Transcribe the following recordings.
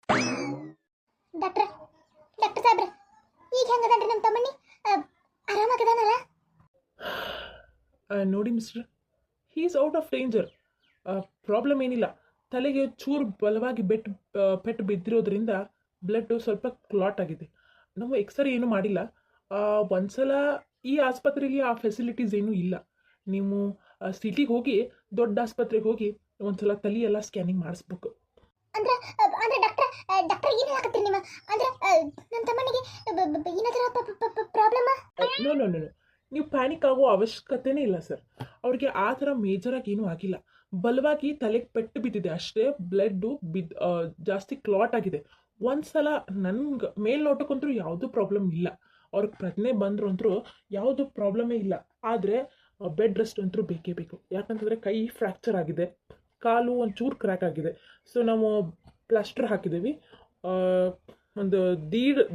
ಡಾಕ್ಟ್ರ ಡಾಕ್ಟರ್ ಸಾಹೇಬ್ರ ಈಗ ಹೆಂಗದನ್ರಿ ನಮ್ಮ ತಮ್ಮನಿ ಆರಾಮಾಗದಾನಲ್ಲ? ನೋಡಿ mister, he is out of danger. Problem ಏನಿಲ್ಲ. ತಲೆಗೆ ಚೂರು ಬಲವಾಗಿ ಪೆಟ್ಟು ಬಿದ್ದಿರೋದ್ರಿಂದ ಬ್ಲಡ್ಡು ಸ್ವಲ್ಪ ಕ್ಲಾಟ್ ಆಗಿದೆ. ನಾವು ಎಕ್ಸ್ರೇ ಏನೂ ಮಾಡಿಲ್ಲ. ಒಂದ್ಸಲ ಈ ಆಸ್ಪತ್ರೆಯಲ್ಲಿ ಆ ಫೆಸಿಲಿಟೀಸ್ ಏನೂ ಇಲ್ಲ. ನೀವು ಸಿಟಿಗೆ ಹೋಗಿ, ದೊಡ್ಡ ಆಸ್ಪತ್ರೆಗೆ ಹೋಗಿ ಒಂದ್ಸಲ ತಲೆ ಎಲ್ಲ ಸ್ಕ್ಯಾನಿಂಗ್ ಮಾಡಿಸ್ಬೇಕು. ಅಂದ್ರೆ ಅಂದ್ರೆ ಡಾಕ್ಟರ್ ಡಾಕ್ಟರ್ ಏನು ಹೇಳಕತ್ತೀರಿ ನೀವು? ಅಂದ್ರೆ ನಮ್ಮ ತಮ್ಮನಿಗೆ ಏನಾದರೂ ಪ್ರಾಬ್ಲಮ್? ನೋ ನೋ ನೋ ನೀವು ಪ್ಯಾನಿಕ್ ಆಗೋ ಅವಶ್ಯಕತೆನೇ ಇಲ್ಲ ಸರ್. ಅವ್ರಿಗೆ ಆ ಥರ ಮೇಜರಾಗಿ ಏನೂ ಆಗಿಲ್ಲ. ಬಲವಾಗಿ ತಲೆಗೆ ಪೆಟ್ಟು ಬಿದ್ದಿದೆ ಅಷ್ಟೇ. ಬ್ಲಡ್ಡು ಜಾಸ್ತಿ ಕ್ಲಾಟ್ ಆಗಿದೆ. ಒಂದ್ಸಲ ನನ್ಗೆ ಮೇಲ್ನೋಟಕ್ಕಂತೂ ಯಾವುದೂ ಪ್ರಾಬ್ಲಮ್ ಇಲ್ಲ. ಅವ್ರಿಗೆ ಪ್ರಜ್ಞೆ ಬಂದ್ರು ಅಂತೂ ಯಾವುದೂ ಪ್ರಾಬ್ಲಮೇ ಇಲ್ಲ. ಆದರೆ ಬೆಡ್ ರೆಸ್ಟ್ ಅಂತೂ ಬೇಕೇ ಬೇಕು. ಯಾಕಂತಂದರೆ ಕೈ ಫ್ರ್ಯಾಕ್ಚರ್ ಆಗಿದೆ, ಕಾಲು ಒಂಚೂರು ಕ್ರ್ಯಾಕ್ ಆಗಿದೆ. ಸೊ ನಾವು ಪ್ಲಾಸ್ಟರ್ ಹಾಕಿದ್ದೀವಿ. ಒಂದು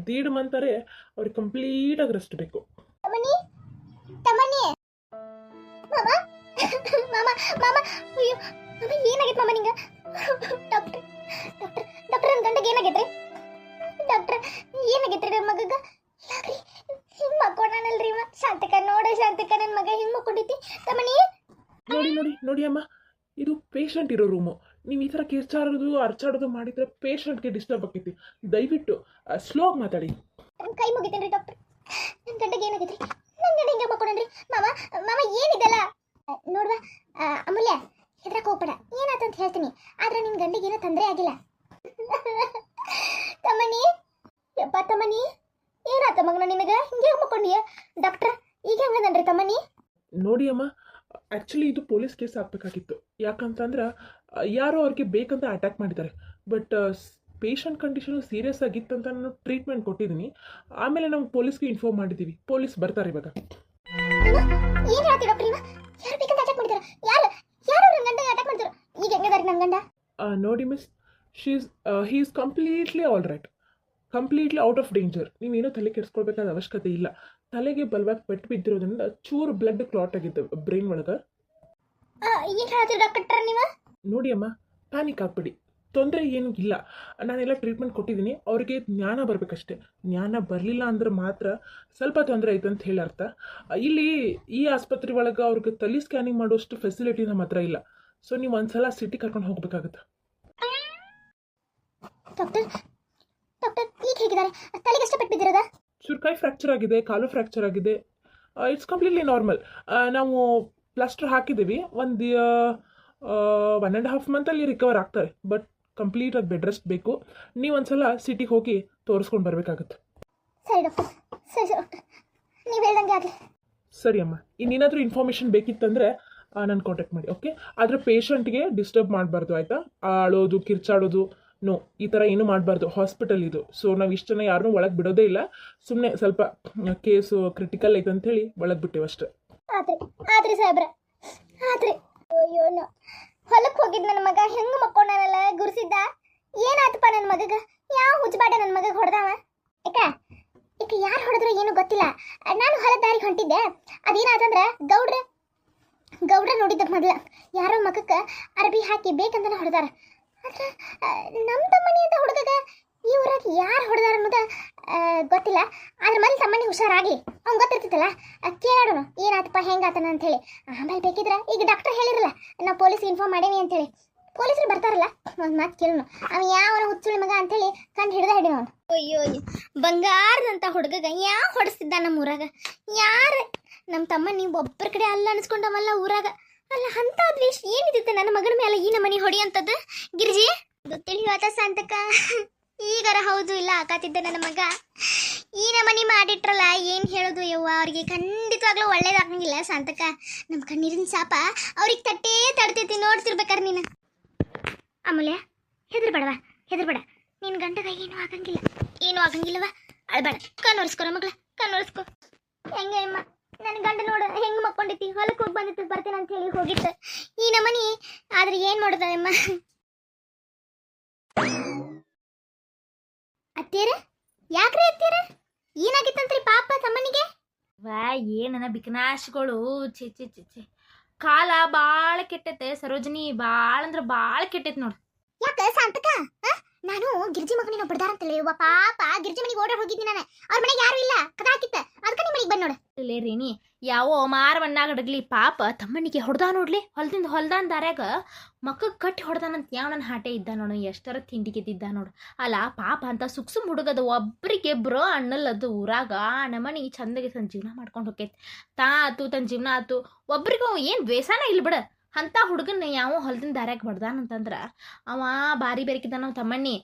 ದೀಡ್ ಮಂತಾರೆ ಅವ್ರಿಗೆ ಕಂಪ್ಲೀಟಾಗಿ ರೆಸ್ಟ್ ಬೇಕು. ತಮ್ಮನಿ ತಮ್ಮನಿ ಮಾಮ ಮಾಮ ಮಾಮ ಅಯ್ಯೋ ಮಾಮ ಏನಾಗೈತೆ ಮಾಮ ನಿಂಗೆ? ಡಾಕ್ಟರ್ ಡಾಕ್ಟರ್ ಡಾಕ್ಟರ್ ನನ್ನ ಗಂಡಗೆ ಏನಾಗೈತ್ರಿ? ಡಾಕ್ಟರ್ ಏನಾಗೈತ್ರಿ ನನ್ನ ಮಗಗ? ಯಾಕ್ರಿ ಹಿಂಗೆ ಮಕ್ಕೊಂಡಾನಲ್ರಿ ಇವ? ಶಾಂತಕ ನೋಡು, ಶಾಂತಕ ನನ್ನ ಮಗ ಹಿಂಗೆ ಮಕ್ಕೊಂಡಿದ್ದಿ. ತಮ್ಮನಿ ನೋಡಿ ಅಮ್ಮ, ಇದು ಪೇಷಂಟ್ ಇರೋ ರೂಮು. ನೀವು ಈ ಥರ ಕಿರ್ಚಾಡೋದು ಅರ್ಚಾಡೋದು ಮಾಡಿದರೆ ಪೇಷಂಟ್ಗೆ ಡಿಸ್ಟರ್ಬ್ ಆಕೈತಿ. ದಯವಿಟ್ಟು ಸ್ಲೋ ಆಗಿ ಮಾತಾಡಿ. ನನ್ನ ಕೈ ಮುಗಿತೇನ್ರಿ ಡಾಕ್ಟರ್. ನನ್ನ ಗಂಡಗೆ ಏನಾಗೈತ್ರಿ? ನನ್ನ ಗಂಡ ಹಿಂಗೆ ಮಕ್ಕೊಂಡನ್ರಿ. ಮಾಮ ಮಾಮ ಏನಿದೆಲ್ಲ ನೋಡುವ. ಅಮೂಲ್ಯ ಹೆದ್ರಕ್ಕೆ ಹೋಗ್ಬೇಡ, ಏನಾತಂತ ಹೇಳ್ತೀನಿ. ಆದ್ರೆ ನಿನ್ನ ಗಂಡಿಗೆ ಏನೋ ತೊಂದರೆ ಆಗಿಲ್ಲ. ತಮ್ಮನಿ ಯಪ್ಪ ತಮ್ಮನಿ ಏನಾತ ಮಗನ ನಿನಗೆ? ಹಿಂಗೆ ಮಕ್ಕೊಂಡಿಯ? ಡಾಕ್ಟ್ರ ಈಗ ಹೆಂಗದನ್ರಿ ತಮ್ಮನಿ? ನೋಡಿ ಅಮ್ಮ, ಆ್ಯಕ್ಚುಲಿ ಇದು ಪೊಲೀಸ್ ಕೇಸ್ ಆಗಬೇಕಾಗಿತ್ತು. ಯಾಕಂತಂದ್ರೆ ಯಾರೋ ಅವ್ರಿಗೆ ಬೇಕಂತ ಅಟ್ಯಾಕ್ ಮಾಡಿದ್ದಾರೆ. ಬಟ್ ಪೇಷಂಟ್ ಕಂಡೀಷನು ಸೀರಿಯಸ್ ಆಗಿತ್ತಂತ ನಾನು ಟ್ರೀಟ್ಮೆಂಟ್ ಕೊಟ್ಟಿದ್ದೀನಿ. ಆಮೇಲೆ ನಾವು ಪೊಲೀಸ್ಗೆ ಇನ್ಫಾರ್ಮ್ ಮಾಡಿದ್ದೀವಿ. ಪೊಲೀಸ್ ಬರ್ತಾರೆ ಇವಾಗ. ಏನು ಹೇಳ್ತೀವಿ ಡಾಕ್ಟರ್? ಯಾರು ಬೇಕಂತ ಅಟ್ಯಾಕ್ ಮಾಡಿದಾರೆ? ಯಾರು ಯಾರು ನನ್ನ ಗಂಡ ಅಟ್ಯಾಕ್ ಮಾಡಿದ್ರು? ಈಗ ಹೆಂಗದಾರಿ ನನ್ನ ಗಂಡ? ನೋಡಿ miss, he is completely all right, completely out of danger. ನೀವೇನೂ ತಲೆ ಕೆಡಿಸ್ಕೊಳ್ಬೇಕಾದ ಅವಶ್ಯಕತೆ ಇಲ್ಲ. ತಲೆಗೆ ಬಲವಾಗಿ ಪೆಟ್ಟು ಬಿದ್ದಿರೋದ್ರಿಂದ ಚೂರು ಬ್ಲಡ್ ಕ್ಲಾಟ್ ಆಗಿತ್ತು ಬ್ರೈನ್ ಒಳಗೆ. ಏನು ಹೇಳ್ತೀರಿ ಡಾಕ್ಟರ್ ನೀವು? ನೋಡಿ ಅಮ್ಮ, ಪ್ಯಾನಿಕ್ ಆಗ್ಬಿಡಿ, ತೊಂದರೆ ಏನೂ ಇಲ್ಲ. ನಾನೆಲ್ಲ ಟ್ರೀಟ್ಮೆಂಟ್ ಕೊಟ್ಟಿದ್ದೀನಿ. ಅವ್ರಿಗೆ ಜ್ಞಾನ ಬರಬೇಕಷ್ಟೆ. ಜ್ಞಾನ ಬರಲಿಲ್ಲ ಅಂದ್ರೆ ಮಾತ್ರ ಸ್ವಲ್ಪ ತೊಂದರೆ ಐತೆ ಅಂತ ಹೇಳಿ ಅರ್ಥ. ಇಲ್ಲಿ ಈ ಆಸ್ಪತ್ರೆ ಒಳಗೆ ಅವ್ರಿಗೆ ತಲೆ ಸ್ಕ್ಯಾನಿಂಗ್ ಮಾಡೋಷ್ಟು ಫೆಸಿಲಿಟಿ ನಮ್ಮ ಹತ್ರ ಇಲ್ಲ. ಸೊ ನೀವು ಒಂದ್ಸಲ ಸಿಟಿ ಕರ್ಕೊಂಡು ಹೋಗ್ಬೇಕಾಗುತ್ತೆ. ಡಾಕ್ಟರ್ ಡಾಕ್ಟರ್ ಈಗ ಹೇಗಿದ್ದಾರೆ? ತಲೆಗೆ ಎಷ್ಟು ಪೆಟ್ಟು ಬಿದ್ದಿರೋದ? ಚೂರು ಕೈ ಫ್ರ್ಯಾಕ್ಚರ್ ಆಗಿದೆ, ಕಾಲು ಫ್ರ್ಯಾಕ್ಚರ್ ಆಗಿದೆ. It's completely normal. ನಾವು ಪ್ಲಾಸ್ಟರ್ ಹಾಕಿದ್ದೀವಿ. ಒಂದು 1.5 ಮಂತಲ್ಲಿ ರಿಕವರ್ ಆಗ್ತಾರೆ. ಬಟ್ ಕಂಪ್ಲೀಟಾಗಿ ಬೆಡ್ ರೆಸ್ಟ್ ಬೇಕು. ನೀವು ಒಂದ್ಸಲ ಸಿಟಿಗೆ ಹೋಗಿ ತೋರಿಸ್ಕೊಂಡು ಬರಬೇಕಾಗುತ್ತೆ. ಸರಿ ಡಾಕ್ಟರ್, ಸರಿ ಡಾಕ್ಟರ್, ನೀವು ಹೇಳ್ದಂಗೆ ಆಗಲಿ. ಸರಿ ಅಮ್ಮ, ಇನ್ನೇನಾದರೂ ಇನ್ಫಾರ್ಮೇಷನ್ ಬೇಕಿತ್ತಂದರೆ ನಾನು ಕಾಂಟ್ಯಾಕ್ಟ್ ಮಾಡಿ. ಓಕೆ? ಆದರೆ ಪೇಷಂಟ್ಗೆ ಡಿಸ್ಟರ್ಬ್ ಮಾಡಬಾರ್ದು, ಆಯಿತಾ? ಅಳೋದು, ಕಿರ್ಚಾಡೋದು, ನೋ, ಈ ಥರ ಏನೂ ಮಾಡಬಾರ್ದು. ಹಾಸ್ಪಿಟಲ್ ಇದು. ಸೊ ನಾವು ಇಷ್ಟು ಜನ ಯಾರನ್ನೂ ಒಳಗೆ ಬಿಡೋದೇ ಇಲ್ಲ. ಸುಮ್ಮನೆ ಸ್ವಲ್ಪ ಕೇಸು ಕ್ರಿಟಿಕಲ್ ಐತೆ ಅಂಥೇಳಿ ಒಳಗೆ ಬಿಟ್ಟೇವೆ ಅಷ್ಟೇ. ಆದ್ರಿ ಸಾಹೇಬ್ರ, ಆದ್ರಿ ಅಯ್ಯೋ ಹೊಲಕ್ಕೆ ಹೋಗಿದ್ ನನ್ನ ಮಗ ಹೆಂಗೆ ಮಕ್ಕೊಂಡಾನಲ್ಲ ಗುರ್ಸಿದ್ದ. ಏನಾತಪ್ಪ ನನ್ನ ಮಗಗ? ಯಾವ ಹುಚ್ಚಬಾಟ ನನ್ನ ಮಗಗೆ ಹೊಡೆದವ? ಯಾಕ ಯಾರು ಹೊಡೆದ್ರು ಏನು ಗೊತ್ತಿಲ್ಲ. ನಾನು ಹೊಲದ ದಾರಿಗೆ ಹೊಂಟಿದ್ದೆ. ಅದೇನಾತಂದ್ರೆ ಗೌಡ್ರ ನೋಡಿದ್ದ ಮೊದಲ ಯಾರೋ ಮಗಕ್ಕೆ ಅರ್ಬಿ ಹಾಕಿ ಬೇಕಂತನ ಹೊಡೆದಾರ. ಆದ್ರೆ ನಮ್ಮ ತಮ್ಮನಿ ಅಂತ ಹುಡುಗಗ ಈ ಊರಾಗ ಯಾರು ಹೊಡೆದಾರ ಅನ್ನೋದು ಗೊತ್ತಿಲ್ಲ. ಆದ್ರೆ ಮನೆ ತಮ್ಮನಿ ಹುಷಾರಾಗಿ ಅವ್ನು ಗೊತ್ತಿರ್ತೈತಲ್ಲ, ಕೇಳೋಣ ಏನಾತಪ್ಪ ಹೆಂಗಾತನ ಅಂತ ಹೇಳಿ. ಆಮೇಲೆ ಬೇಕಿದ್ರೆ ಈಗ ಡಾಕ್ಟರ್ ಹೇಳಿರಲ್ಲ ನಾವು ಪೊಲೀಸ್ ಇನ್ಫಾರ್ಮ್ ಮಾಡೇವಿ ಅಂತೇಳಿ. ಪೊಲೀಸರು ಬರ್ತಾರಲ್ಲ, ಒಂದು ಮಾತು ಕೇಳೋಣ. ಅವ ಯಾವನ ಹುಚ್ಚುಳಿ ಮಗ ಅಂತೇಳಿ ಕಂಡು ಹಿಡಿದ ಅವನು. ಅಯ್ಯೋ ಬಂಗಾರದಂತ ಹುಡುಗಗ ಯಾವ ಹೊಡೆಸ್ತಿದ್ದ ನಮ್ಮ ಊರಾಗ? ಯಾರು ನಮ್ಮ ತಮ್ಮ ನೀವು ಒಬ್ಬರ ಕಡೆ ಅಲ್ಲ ಅನಿಸ್ಕೊಂಡವಲ್ಲ ಊರಾಗ. ಅಲ್ಲ ಅಂತ ದ್ವೇಷ ಏನಿದ್ದಿತ್ತು ನನ್ನ ಮಗನ ಮೇಲೆ ಈ ನಮ್ಮನಿ ಹೊಡಿ ಅಂತದ್ದು? ಗಿರಿಜಿ ತಿಳಿಯುವತ ಸಂತಕ ಈಗಾರ ಹೌದು ಇಲ್ಲ ಆಕಾತಿದ್ದ ನನ್ನ ಮಗ ಈ ನಮ್ಮನಿ ಮಾಡಿಟ್ರಲ್ಲ. ಏನು ಹೇಳೋದು ಯವ್ವ, ಅವ್ರಿಗೆ ಖಂಡಿತವಾಗ್ಲೂ ಒಳ್ಳೇದಾಗಂಗಿಲ್ಲ ಸಂತಕ. ನಮ್ಮ ಕಣ್ಣೀರಿನ ಶಾಪ ಅವ್ರಿಗೆ ತಡ್ತೈತಿ. ನೋಡ್ತಿರ್ಬೇಕಾರೆ ನೀನು. ಅಮೂಲ್ಯ ಹೆದರ್ಬೇಡ. ನಿನ್ನ ಗಂಡಗ ಏನೂ ಆಗಂಗಿಲ್ಲವ. ಅಳ್ಬೇಡ, ಕಣ್ಣೊರೆಸ್ಕೊರ ಮಗಳ, ಕಣ್ಣೊರೆಸ್ಕೊ. ಹೆಂಗೆ ಅಮ್ಮ ನನ್ನ ಗಂಡ ನೋಡು ಹೆಂಗೆ ಮಕ್ಕೊಂಡೈತಿ. ಹೊಲಕ್ಕೆ ಹೋಗಿ ಬಂದಿತ್ತು, ಬರ್ತೇನೆ ಅಂತ ಹೇಳಿ ಹೋಗಿತ್ತು ಈ ನಮ್ಮನಿ. ಆದ್ರೆ ಏನು ಮಾಡೋದಮ್ಮ? ಅತ್ತೇರ ಯಾಕ್ರಿ ಅತ್ತೇರ ಏನಾಗಿತ್ತಂತ್ರಿ ಪಾಪ ತಮ್ಮನಿಗೆ? ವಾ ಏನನ ಬಿಕನಾಶಗಳು. ಚಿ ಕಾಲ ಭಾಳ ಕೆಟ್ಟೈತೆ ಸರೋಜಿನಿ, ಭಾಳ ಅಂದ್ರೆ ಭಾಳ ಕೆಟ್ಟೈತೆ ನೋಡು. ಯಾಕ ಸಾಂತಕ? ನಾನು ಗಿರ್ಜಿ ಮಗನಿನ ಬಡ್ದಾರ ಅಂತಲೇ ಒಬ್ಬ ಪಾಪ ಗಿರ್ಜಿ ಮನೆಗೆ ಓಡಾಡ್ ಹೋಗಿದ್ನಿ ನಾನು ಅವ್ರ ಮನೆಗೆ ಯಾರು ಇಲ್ಲ ಕದ ಹಾಕಿತ್ತ ಅದಕ್ಕೆ ನಿಮ್ಮ ಮನೆಗೆ ಬಂದ್ ನೋಡು ಲೇ ರೇಣಿ ಯಾವ ಮಾರವನ್ನಾಗಡಗ್ಲಿ ಪಾಪ ತಮ್ಮನಿಗೆ ಹೊಡ್ದ ನೋಡ್ಲಿ ಹೊಲ್ದಾನ್ ದಾರ್ಯಾಗ ಮಕ್ಕಳು ಕಟ್ಟಿ ಹೊಡ್ದಾನಂತ ಯಾವ ನನ್ನ ಹಾಟೆ ಇದ್ದ ನೋಡು ಎಷ್ಟರ ತಿಂಡಿಗೆದ್ದಿದ್ದ ನೋಡು ಅಲ್ಲ ಪಾಪ ಅಂತ ಸುಕ್ಸುಮ್ ಹುಡುಗದ ಒಬ್ರಿಗೆ ಬ್ರೋ ಅಣ್ಣಲ್ಲದು ಊರಾಗ ನಮ್ಮನಿ ಚಂದಗೆ ತನ್ನ ಜೀವನ ಮಾಡ್ಕೊಂಡು ಹೋಗೈತಿ ತಾ ಆತು ತನ್ನ ಜೀವನ ಆತು ಒಬ್ರಿಗೂ ಏನು ದ್ವೇಷನ ಇಲ್ಲ ಬಿಡ ಅಂತ ಹುಡುಗನ ಯಾವ ಹೊಲದಿಂದ ದಾರ್ಯಾಗ ಹೊಡ್ದಾನಂತಂದ್ರ ಅವ ಬಾರಿ ಬೆರಕಿದ್ದ ನಾವು ತಮ್ಮಣ್ಣಿ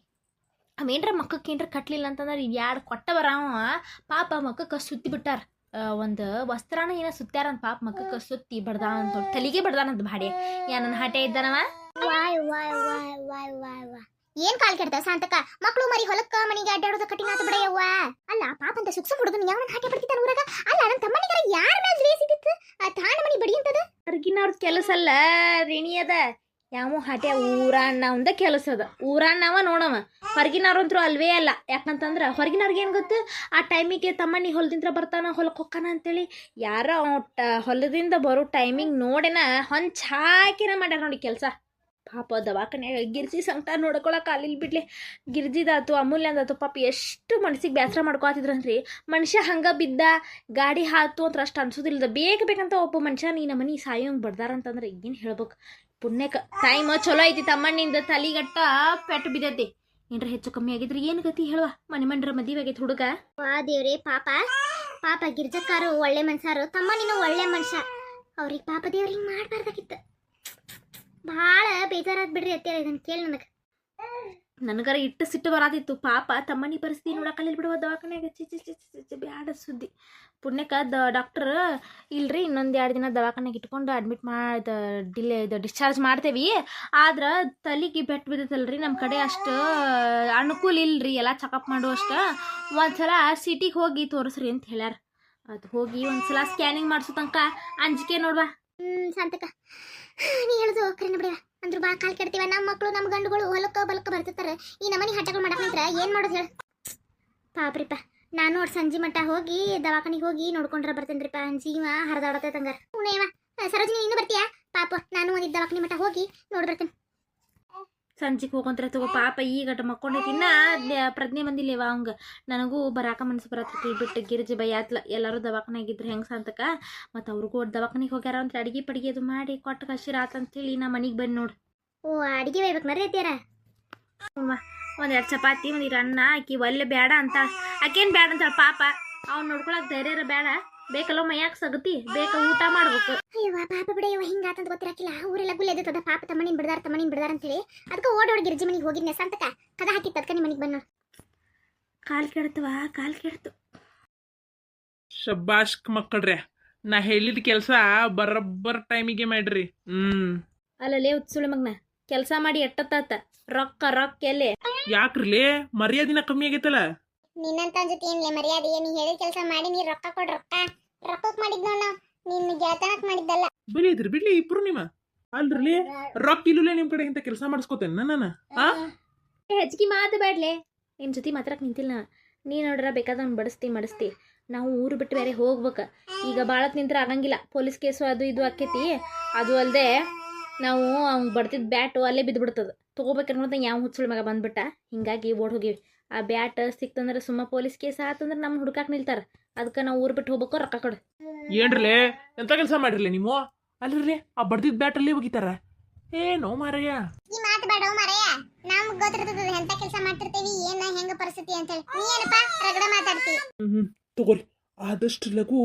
ಅವೇನ್ರ ಮಕ್ಕಕ್ಕೆ ಏನ್ರ ಕಟ್ಲಿಲ್ಲ ಅಂತಂದ್ರೆ ಯಾರು ಕೊಟ್ಟ ಬರವ ಪಾಪ ಮಕ್ಕಕ್ಕೆ ಸುತ್ತಿ ಬಿಟ್ಟಾರ ಒಂದು ವಸ್ತ್ರನ ಏನೋ ಸುತ್ತಾರಂತ ಪಾಪ ಮಕ್ಕಕ್ಕೆ ಸುತ್ತಿ ಬಡ್ದಾನಂತ ತಲಿಗೆ ಬಡ್ದಾನಂತ ಬಾಡಿ ನನ್ನ ಹಾಟೆ ಇದ್ದಾನವ ವಾಯ್ ವಾಯ್ ವಾಯ್ ವಾಯ್ ವಾಯ್ ವಾಯ್ ಏನ್ ಕಾಲ್ ಕೆಡ್ತಾವ ಸಾಂತಕ ಮಕ್ಳು ಮರಿ ಹೊಲಕ್ಕ ಮನಿಗೆ ಅಡ್ಡಾಡೋದ ಕಟ್ಟಿನಾತ ಬಿಡಯ್ಯವ್ವ ಅಲ್ಲ ಪಾಪ ಅಂತ ಸುಕ್ಸುಮ್ ಹುಡುಗನ ಯಾವ ಹಾಟೆ ಬಡ್ತಿದ್ದಾನ ಊರಾಗ ಅಲ್ಲ ನನ್ನ ತಮ್ಮನಿಗರ ಯಾರ ಮೇಲೆ ದ್ವೇಷಿದಿತ್ತು ಆ ತಾಣ ಮನಿ ಬಡಿ ಅಂತದ ಹೊರಗಿನವ್ರದ್ದು ಕೆಲಸ ಅಲ್ಲ ರೇಣಿ ಅದ ಯಾವ ಹಾಟೆ ಊರಣ್ಣ ಒಂದ ಕೆಲಸ ಅದ ಊರಣ್ಣವ ನೋಡವ ಹೊರಗಿನವ್ರಂತ್ರು ಅಲ್ವೇ ಅಲ್ಲ ಯಾಕಂತಂದ್ರೆ ಹೊರಗಿನವ್ರಿಗೆ ಏನು ಗೊತ್ತು ಆ ಟೈಮಿಗೆ ತಮ್ಮಣ್ಣಿ ಹೊಲದಿಂದ ಬರ್ತಾನ ಹೊಲಕ್ಕೆ ಹೊಕ್ಕಾನ ಅಂತೇಳಿ ಯಾರೋ ಹೊಲದಿಂದ ಬರೋ ಟೈಮಿಂಗ್ ನೋಡೇನ ಹೊಂಚ್ ಹಾಕಿನ ಮಾಡ್ಯಾರ ನೋಡಿ ಕೆಲಸ ಪಾಪ ದವಾಖಾನ್ಯಾಗ ಗಿರ್ಜಿ ಸಂಕಟ ನೋಡ್ಕೊಳಕ್ಕೆ ಅಲ್ಲಿಲ್ ಬಿಡ್ಲಿ ಗಿರ್ಜಿದಾತು ಅಮೂಲ್ಯದಾತು ಪಾಪ ಎಷ್ಟು ಮನಸ್ಸಿಗೆ ಬೇಸರ ಮಾಡ್ಕೊತಿದ್ರಂತ್ರಿ ಮನುಷ್ಯ ಹಂಗೆ ಬಿದ್ದ ಗಾಡಿ ಹಾತು ಅಂತ ಅಷ್ಟು ಅನ್ಸೋದಿಲ್ಲದ ಬೇಕಂತ ಒಬ್ಬ ಮನುಷ್ಯ ನೀನು ಮನೆ ಸಾಯೋಂಗೆ ಬಡ್ದಾರಂತಂದ್ರೆ ಏನು ಹೇಳ್ಬೇಕು ಪುಣ್ಯಕ್ಕೆ ಟೈಮ್ ಚಲೋ ಐತಿ ತಮ್ಮಣ್ಣಿಂದ ತಲಿಗಟ್ಟ ಪೆಟ್ಟು ಬಿದ್ದೈತಿ ಏನ್ರ ಹೆಚ್ಚು ಕಮ್ಮಿ ಆಗಿದ್ರೆ ಏನು ಗತಿ ಹೇಳುವ ಮನೆ ಮದುವೆ ಆಗೈತಿ ಹುಡುಗ ವಾ ದೇವ್ರೇ ಪಾಪ ಪಾಪ ಗಿರ್ಜಕ್ಕಾರು ಒಳ್ಳೆ ಮನ್ಸಾರು ತಮ್ಮನಿನ ಒಳ್ಳೆ ಮನುಷ್ಯ ಅವ್ರಿಗೆ ಪಾಪ ದೇವ್ರ ಹಿಂಗ್ ಮಾಡ್ಬಾರ್ದಾಗಿತ್ತು ಭಾಳ ಬೇಜಾರಾದ್ ಬಿಡ್ರಿ ಅತ್ಯಾರ ಇದನ್ನ ಕೇಳಿ ನನಗರ ಇಟ್ಟು ಸಿಟ್ಟು ಬರಾತಿತ್ತು ಪಾಪ ತಮ್ಮನಿ ಪರಿಸ್ಥಿತಿ ನೋಡಕ್ಕಲ್ಲಿ ಬಿಡುವ ದವಾಖಾನ್ಯಾಗ ಚಿ ಬ್ಯಾಡ ಸುದ್ದಿ ಪುಣ್ಯಕ್ಕೆ ಡಾಕ್ಟರ್ ಇಲ್ರಿ ಇನ್ನೊಂದು 2 ದಿನ ದವಾಖಾನ್ಯಾಗ ಇಟ್ಕೊಂಡು ಅಡ್ಮಿಟ್ ಡಿಸ್ಚಾರ್ಜ್ ಮಾಡ್ತೇವಿ ಆದ್ರೆ ತಲೆಗೆ ಬೆಟ್ಟು ಬಿದ್ದೈತಲ್ರಿ ನಮ್ಮ ಕಡೆ ಅಷ್ಟು ಅನುಕೂಲ ಇಲ್ರಿ ಎಲ್ಲ ಚೆಕಪ್ ಮಾಡುವಷ್ಟು ಒಂದ್ಸಲ ಸಿಟಿಗೆ ಹೋಗಿ ತೋರಿಸ್ರಿ ಅಂತ ಹೇಳ್ಯಾರ ಅದು ಹೋಗಿ ಒಂದ್ಸಲ ಸ್ಕ್ಯಾನಿಂಗ್ ಮಾಡಿಸೋ ತನಕ ಅಂಜಿಕೆ ನೋಡ್ವಾ ಸಂತಕ ನೀ ಹೇಳುದು ಕರೆನ ಬಿಡ ಅಂದ್ರು ಬಾ ಕಾಲ್ ಕೆಡ್ತೀವ ನಮ್ಮ ಮಕ್ಕಳು ನಮ್ಮ ಗಂಡುಗಳು ಹೊಲಕ್ಕ ಬಲಕ್ಕ ಬರ್ತಿರ್ತಾರೆ ಈ ನಮನಿ ಹಠಗಳು ಮಾಡಕ್ ನಿಂತ್ರ ಏನ್ ಮಾಡೋದು ಹೇಳು ಪಾಪ್ರಿಪ್ಪ ನಾನು ಅವ್ರ ಸಂಜೆ ಮಟ್ಟ ಹೋಗಿ ದವಾಖಾನಿಗೆ ಹೋಗಿ ನೋಡ್ಕೊಂಡ್ರ ಬರ್ತೇನ್ರಿಪ್ಪ ಜೀವ ಹರಿದಾಡತೈತಂಗಾರ ಉನೇವ ಸರೋಜಿನಿ ನೀನು ಬರ್ತೀಯಾ ಪಾಪ ನಾನು ಒಂದಿದ್ದ ದವಾಖಾನಿ ಮಟ್ಟ ಹೋಗಿ ನೋಡಿ ಬರ್ತೇನೆ ಸಂಜೆಗೆ ಹೋಗಂತ್ರ ತಗೋ ಪಾಪ ಈಗಟ ಮಕ್ಕೊಂಡೈತಿ ಇನ್ನ ಪ್ರಜ್ಞೆ ಬಂದಿಲ್ಲವ ಅವಂಗ ನನಗೂ ಬರಾಕ ಮನಸ್ಸು ಬರತ್ತೈತಿ ಬಿಟ್ಟು ಗಿರ್ಜಿ ಬೈಯಾತ್ಲ ಎಲ್ಲರೂ ದವಾಖಾನಾಗಿದ್ರು ಹೆಂಗೆ ಸಂತಕ ಮತ್ತು ಅವ್ರಿಗೂ ದವಾಖಾನಿಗೆ ಹೋಗ್ಯಾರ ಅಂತ ಅಡಿಗೆ ಪಡಿಗೆ ಅದು ಮಾಡಿ ಕೊಟ್ಟು ಕಸಿರ ಆತಂತೇಳಿ ನಾ ಮನೆಗೆ ಬಂದು ನೋಡು ಓ ಅಡಿಗೆ ಬೈಬೇಕು ನರಿ ಅತ್ಯಾರ ಒಂದೆರಡು ಚಪಾತಿ ಒಂದಿರು ಅನ್ನ ಆಕಿ ಒಲ್ಲೆ ಬೇಡ ಅಂತ ಆಕೇನು ಬೇಡ ಅಂತಾಳ ಪಾಪ ಅವ್ನು ನೋಡ್ಕೊಳಕ್ ಧೈರ್ಯರ ಬೇಡ ಬೇಕಲ್ಲ ಮೈಯಾಕ ಸಗತಿ ಬೇಕ ಊಟ ಮಾಡ್ಬೇಕು ಅಯ್ಯವ್ವ ಪಾಪ ಬಿಡಯ್ಯವ ಹಿಂಗಾತಂತ ಗೊತ್ತಿರಕ್ಕಿಲ್ಲ ಊರೆಲ್ಲ ಗುಲ್ಲೆದದ ಪಾಪ ತಮ್ಮನಿನ್ ಬಿಡ್ದಾರ ಅಂತೇಳಿ ಅದಕ್ಕೆ ಓಡೋಡ್ ಗಿರ್ಜಿ ಮನೆಗೆ ಹೋಗಿದ್ನೆ ಸಂತಕ ಕದ ಹಾಕಿತ್ತು ಅದಕ್ಕೆ ನಿಮ್ಮ ಮನೆಗೆ ಬಂದು ಕಾಲ್ ಕೆಡ್ತು ಶಬ್ಬಾಷ್ ಮಕ್ಕಳ್ರೆ ನಾ ಹೇಳಿದ ಕೆಲಸ ಬರಬ್ಬರ ಟೈಮಿಗೆ ಮಾಡ್ರಿ ಅಲ್ಲಲೇ ಉತ್ಸುಳಿ ಮಗ್ನ ಕೆಲಸ ಮಾಡಿ ಎಟ್ಟತ್ತಾತ ರೊಕ್ಕ ಎಲ್ಲಿ ಯಾಕ್ರಿಲೇ ಮರ್ಯಾದಿನ ಕಮ್ಮಿ ಆಗೈತಲ್ಲ ನಿನ್ನಂತ ಜೊತೆ ಏನ್ಲೆ ಮರ್ಯಾದೆ ನೀ ಹೇಳಿದ ಕೆಲಸ ಮಾಡಿ ನೀ ರೊಕ್ಕ ಕೊಡ್ ರೊಕ್ಕಕ್ಕೆ ಮಾಡಿದ್ ನೋಡ ನಿನ್ನ ಗೆಳತನಕ್ ಮಾಡಿದ್ದಲ್ಲ ಬಿಡ್ಲಿ ಇಬ್ರು ನಿಮ್ಮ ಅಲ್ರಿ ರೊಕ್ಕ ಇಲ್ಲೇ ನಿಮ್ ಕಡೆ ಇಂತ ಕೆಲಸ ಮಾಡಿಸ್ಕೋತೇನೆ ನಾನು ಹೆಚ್ಚಿಗೆ ಮಾತು ಬೇಡ್ಲೆ ನಿಮ್ಮ ಜೊತೆ ಮಾತ್ರಕ್ಕೆ ನಿಂತಿಲ್ಲ ನೀ ನೋಡ್ರ ಬೇಕಾದವ್ನು ಬಡಿಸ್ತಿ ನಾವು ಊರು ಬಿಟ್ಟು ಬೇರೆ ಹೋಗ್ಬೇಕು ಈಗ ಭಾಳತ್ ನಿಂತ್ರ ಆಗಂಗಿಲ್ಲ ಪೊಲೀಸ್ ಕೇಸು ಅದು ಇದು ಆಕೈತಿ ಅದು ಅಲ್ಲದೆ ನಾವು ಅವ್ನು ಬಡ್ತಿದ್ದ ಬ್ಯಾಟು ಅಲ್ಲೇ ಬಿದ್ದುಬಿಡ್ತದೆ ತೊಗೋಬೇಕನ್ನೋದ ಯಾವ ಹುಚ್ಚುಳ ಮಗ ಬಂದ್ಬಿಟ್ಟ ಹಿಂಗಾಗಿ ಓಡ್ ಹೋಗಿವಿ ಆ ಬ್ಯಾಟ್ ಸಿಕ್ತಂದ್ರೆ ಸುಮ್ಮ ಪೊಲೀಸ್ ಕೇಸ್ ಆತಂದ್ರೆ ನಮ್ಮ ಹುಡುಕಾಕ್ ನಿಲ್ತಾರ ಅದಕ್ಕೆ ನಾವು ಊರು ಬಿಟ್ಟು ಹೋಗ್ಬೇಕು ರೊಕ್ಕ ಕೊಡು ಏನ್ರಲೇ ಎಂತ ಕೆಲಸ ಮಾಡಿರ್ಲಿ ನೀವು ಅಲ್ರಿ ಆ ಬಡ್ದಿದ್ ಬ್ಯಾಟ್ ಅಲ್ಲಿ ಹೋಗಿತಾರ ಏನೋ ಮಾರಯ್ಯ ಈ ಮಾತು ಬೇಡ ಮಾರಯ್ಯ ನಮ್ಗೆ ಗೊತ್ತಿರ್ತದ ಎಂತ ಕೆಲಸ ಮಾಡ್ತಿರ್ತೀವಿ ಏನ ಹೆಂಗ ಪರಿಸ್ಥಿತಿ ಅಂತ ಹೇಳಿ ನೀ ಏನಪ್ಪ ರಗಡ ಮಾತಾಡ್ತಿ ತಗೋರಿ ಆದಷ್ಟು ಲಘು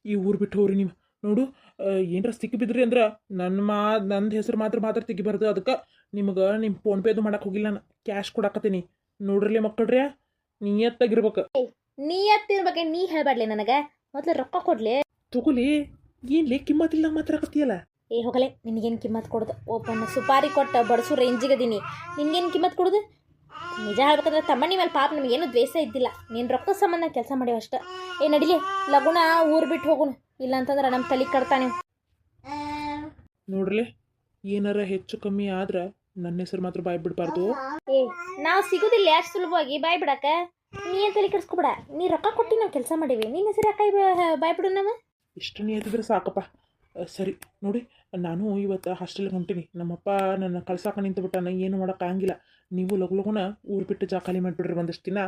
ಈ ಊರು ಬಿಟ್ಟು ಹೋಗ್ರಿ ನೀವು ನೋಡು ಏನರ ಸಿಕ್ಕಿ ಬಿದ್ರಿ ಅಂದ್ರೆ ನಂದು ಹೆಸರು ಮಾತ್ರ ತೆಗಿಬಾರ್ದು ಅದಕ್ಕೆ ನಿಮ್ಗೆ ನಿಮ್ಮ ಫೋನ್ಪೇದು ಮಾಡಕ್ಕೆ ಹೋಗಿಲ್ಲ ನಾನು ಕ್ಯಾಶ್ ಕೊಡಾಕತ್ತೀನಿ ನೋಡ್ರಲಿ ಮಕ್ಕಳ್ರಿ ನಿಯತ್ತಾಗಿರ್ಬೇಕು ನೀಯತ್ತಿರ್ಬೇಕೆ ನೀ ಹೇಳ್ಬಾಡ್ಲಿ ನನಗೆ ಮೊದ್ಲು ರೊಕ್ಕ ಕೊಡ್ಲಿ ತಗೋಲಿ ಏನ್ಲೇ ಕಿಮ್ಮತ್ತಿಲ್ಲ ಮಾತಾಡಕತ್ತೀಯಲ್ಲ ಏ ಹೋಗಲೆ ನಿನಗೇನು ಕಿಮ್ಮತ್ ಕೊಡೋದು ಒಬ್ಬನ ಸುಪಾರಿ ಕೊಟ್ಟು ಬಡಿಸೋ ರೇಂಜಿಗದೀನಿ ನಿನ್ಗೇನು ಕಿಮ್ಮತ್ ಕೊಡೋದು ನಿಜ ಹೇಳ್ಬೇಕಂದ್ರೆ ತಮ್ಮನಿ ಮೇಲೆ ಪಾಪ ನಮಗೇನು ದ್ವೇಷ ಇದ್ದಿಲ್ಲ ನೀನು ರೊಕ್ಕದ ಸಂಬಂಧ ಕೆಲಸ ಮಾಡ್ಯಾವ ಅಷ್ಟ ಏ ನಡಿಲಿ ಲಗುಣ ಊರು ಬಿಟ್ಟು ಹೋಗುಣ ಇಲ್ಲ ಅಂತಂದ್ರೆ ನಮ್ಮ ತಲೆ ಕಡ್ತಾ ನೀವು ನೋಡ್ರಿ ಏನಾರ ಹೆಚ್ಚು ಕಮ್ಮಿ ಆದ್ರೆ ನನ್ನ ಹೆಸರು ಮಾತ್ರ ಬಾಯ್ ಬಿಡಬಾರ್ದು ಏ ನಾವು ಸಿಗೋದಿಲ್ಲ ಅಷ್ಟು ಸುಲಭವಾಗಿ ಬಾಯ್ ಬಿಡಾಕ ನೀ ಏನು ತಲೆ ಕೆಡಿಸ್ಕೊಬೇಡ ನೀ ರೊಕ್ಕ ಕೊಟ್ಟು ನಾವು ಕೆಲಸ ಮಾಡೀವಿ ನಿನ್ನ ಹೆಸರು ಯಾಕೆ ಬಾಯ್ ಬಿಡು ನಾವು ಇಷ್ಟು ನೀತಿದ್ರೆ ಸಾಕಪ್ಪ ಸರಿ ನೋಡಿ ನಾನು ಇವತ್ತು ಹಾಸ್ಟೆಲ್ಗೆ ಹೊಂಟೀನಿ ನಮ್ಮಪ್ಪ ನನ್ನ ಕಳ್ಸಾಕ ನಿಂತು ಬಿಟ್ಟ ಏನು ಮಾಡೋಕ್ಕಾಗಿಲ್ಲ ನೀವು ಲಗುನ ಊರು ಬಿಟ್ಟು ಜಾಕಾಲಿ ಮಾಡಿಬಿಡ್ರಿ ಒಂದಷ್ಟು ದಿನ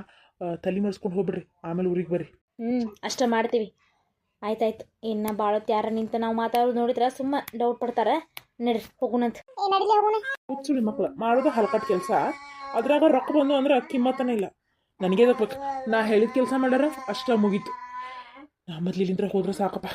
ತಲೆ ಮರೆಸ್ಕೊಂಡು ಹೋಗ್ಬಿಡ್ರಿ ಆಮೇಲೆ ಊರಿಗೆ ಬರ್ರಿ. ಅಷ್ಟ ಮಾಡ್ತೀವಿ. ಆಯ್ತಾಯ್ತು. ಇನ್ನು ಭಾಳತ್ ಯಾರ ನಿಂತ ನಾವು ಮಾತಾಡೋದು ನೋಡಿದ್ರೆ ಸುಮ್ಮ ಡೌಟ್ ಪಡ್ತಾರೆ. ನಡ್ರಿ ಹೋಗುಣಂತ. ನಡೀಲಿ ಹೋಗೋಣ. ಹುಚ್ಚುಳಿ ಮಕ್ಳು ಮಾಡೋದು ಹಲ್ಕಟ್ ಕೆಲಸ, ಅದ್ರಾಗ ರೊಕ್ಕ ಬಂದು ಅಂದ್ರೆ ಕಿಮ್ಮತ್ತನೇ ಇಲ್ಲ. ನನಗೆ ಬೇಕು, ನಾ ಹೇಳಿದ ಕೆಲಸ ಮಾಡ್ಯಾರ ಅಷ್ಟ ಮುಗೀತು. ನಾ ಮೊದ್ಲು ಇಲ್ಲಿಂದ ಹೋದ್ರೆ ಸಾಕಪ್ಪ.